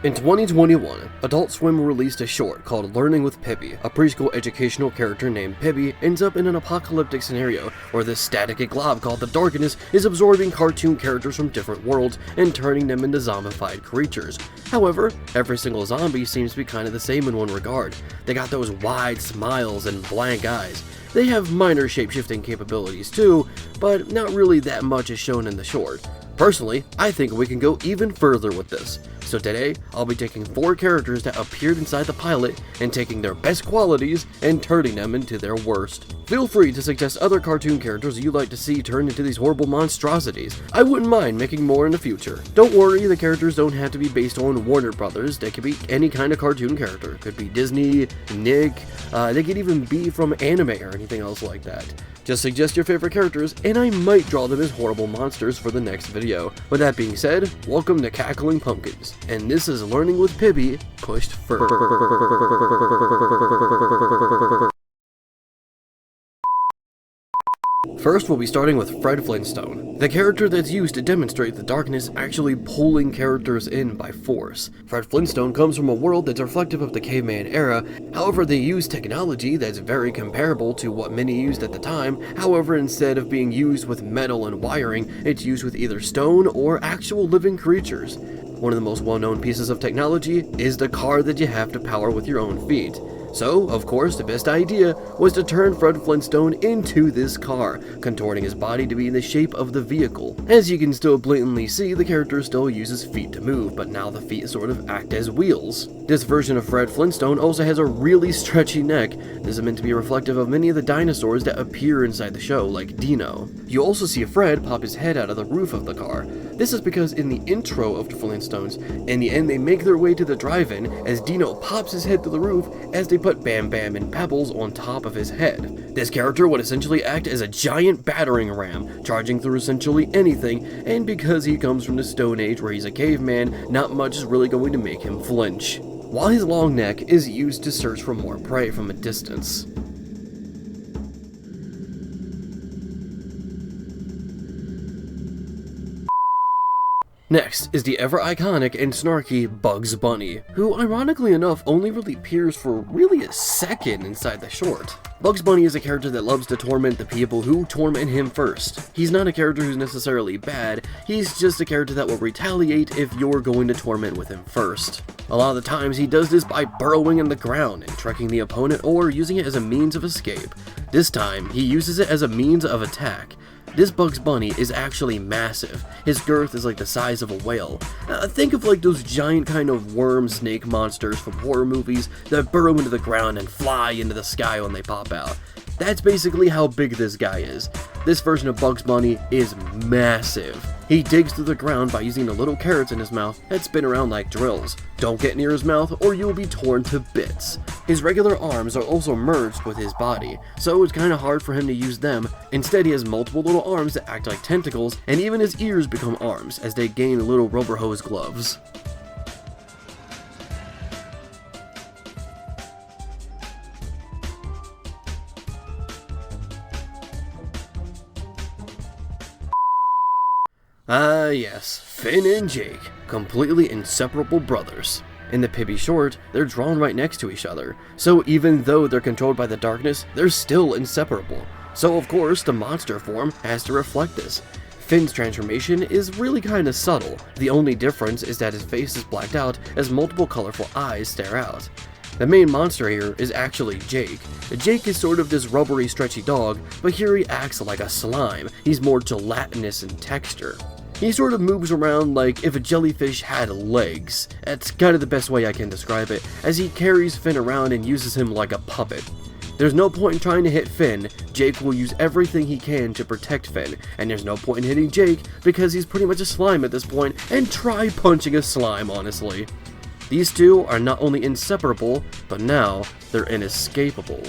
In 2021, Adult Swim released a short called Learning with Pibby. A preschool educational character named Pibby ends up in an apocalyptic scenario where this static glob called the Darkness is absorbing cartoon characters from different worlds and turning them into zombified creatures. However, every single zombie seems to be kind of the same in one regard. They got those wide smiles and blank eyes. They have minor shape-shifting capabilities too, but not really that much is shown in the short. Personally, I think we can go even further with this. So today, I'll be taking 4 characters that appeared inside the pilot and taking their best qualities and turning them into their worst. Feel free to suggest other cartoon characters you'd like to see turned into these horrible monstrosities. I wouldn't mind making more in the future. Don't worry, the characters don't have to be based on Warner Brothers. They could be any kind of cartoon character. Could be Disney, Nick, they could even be from anime or anything else like that. Just suggest your favorite characters, and I might draw them as horrible monsters for the next video. With that being said, welcome to Cackling Pumpkins, and this is Learning with Pibby, pushed first. First, we'll be starting with Fred Flintstone, the character that's used to demonstrate the Darkness actually pulling characters in by force. Fred Flintstone comes from a world that's reflective of the caveman era. However, they use technology that's very comparable to what many used at the time. However, instead of being used with metal and wiring, it's used with either stone or actual living creatures. One of the most well-known pieces of technology is the car that you have to power with your own feet. So, of course, the best idea was to turn Fred Flintstone into this car, contorting his body to be in the shape of the vehicle. As you can still blatantly see, the character still uses feet to move, but now the feet sort of act as wheels. This version of Fred Flintstone also has a really stretchy neck. This is meant to be reflective of many of the dinosaurs that appear inside the show, like Dino. You also see Fred pop his head out of the roof of the car. This is because in the intro of the Flintstones, in the end they make their way to the drive-in as Dino pops his head through the roof as they put Bam Bam and Pebbles on top of his head. This character would essentially act as a giant battering ram, charging through essentially anything, and because he comes from the Stone Age where he's a caveman, not much is really going to make him flinch. While his long neck is used to search for more prey from a distance. Next is the ever-iconic and snarky Bugs Bunny, who ironically enough only really appears for really a second inside the short. Bugs Bunny is a character that loves to torment the people who torment him first. He's not a character who's necessarily bad, he's just a character that will retaliate if you're going to torment with him first. A lot of the times he does this by burrowing in the ground and tricking the opponent or using it as a means of escape. This time, he uses it as a means of attack. This Bugs Bunny is actually massive. His girth is like the size of a whale. Think of like those giant kind of worm snake monsters from horror movies that burrow into the ground and fly into the sky when they pop out. That's basically how big this guy is. This version of Bugs Bunny is massive. He digs through the ground by using the little carrots in his mouth that spin around like drills. Don't get near his mouth or you'll be torn to bits. His regular arms are also merged with his body, so it's kinda hard for him to use them. Instead, he has multiple little arms that act like tentacles, and even his ears become arms as they gain little rubber hose gloves. Yes, Finn and Jake, completely inseparable brothers. In the Pibby short, they're drawn right next to each other, so even though they're controlled by the Darkness, they're still inseparable. So of course, the monster form has to reflect this. Finn's transformation is really kinda subtle. The only difference is that his face is blacked out as multiple colorful eyes stare out. The main monster here is actually Jake. Jake is sort of this rubbery, stretchy dog, but here he acts like a slime. He's more gelatinous in texture. He sort of moves around like if a jellyfish had legs. That's kind of the best way I can describe it, as he carries Finn around and uses him like a puppet. There's no point in trying to hit Finn. Jake will use everything he can to protect Finn, and there's no point in hitting Jake because he's pretty much a slime at this point, and try punching a slime, honestly. These two are not only inseparable, but now they're inescapable.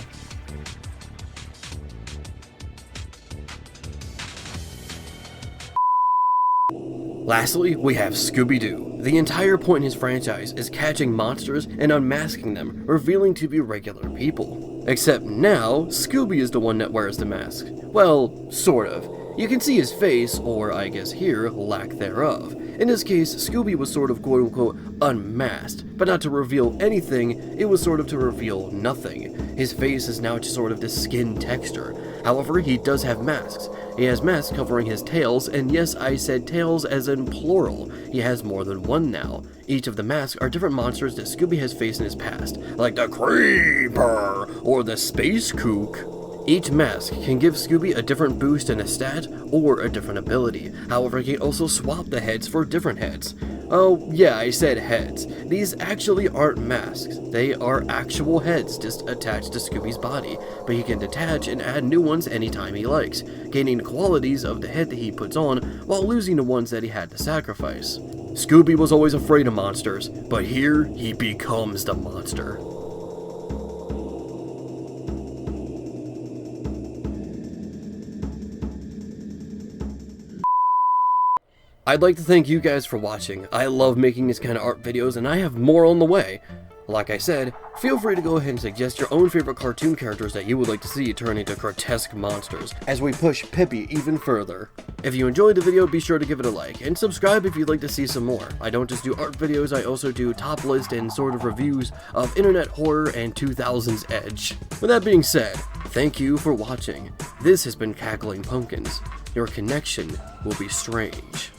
Lastly, we have Scooby-Doo. The entire point in his franchise is catching monsters and unmasking them, revealing to be regular people. Except now, Scooby is the one that wears the mask. Well, sort of. You can see his face, or I guess here, lack thereof. In this case, Scooby was sort of quote-unquote unmasked, but not to reveal anything, it was sort of to reveal nothing. His face is now just sort of this skin texture. However, he does have masks. He has masks covering his tails, and yes, I said tails as in plural. He has more than one now. Each of the masks are different monsters that Scooby has faced in his past, like the Creeper or the Space Kook. Each mask can give Scooby a different boost in a stat or a different ability. However, he can also swap the heads for different heads. Oh yeah, I said heads. These actually aren't masks. They are actual heads just attached to Scooby's body, but he can detach and add new ones anytime he likes, gaining the qualities of the head that he puts on while losing the ones that he had to sacrifice. Scooby was always afraid of monsters, but here he becomes the monster. I'd like to thank you guys for watching. I love making these kind of art videos, and I have more on the way. Like I said, feel free to go ahead and suggest your own favorite cartoon characters that you would like to see turn into grotesque monsters, as we push Pibby even further. If you enjoyed the video, be sure to give it a like, and subscribe if you'd like to see some more. I don't just do art videos, I also do top list and sort of reviews of internet horror and 2000s edge. With that being said, thank you for watching. This has been Cackling Pumpkins. Your connection will be strange.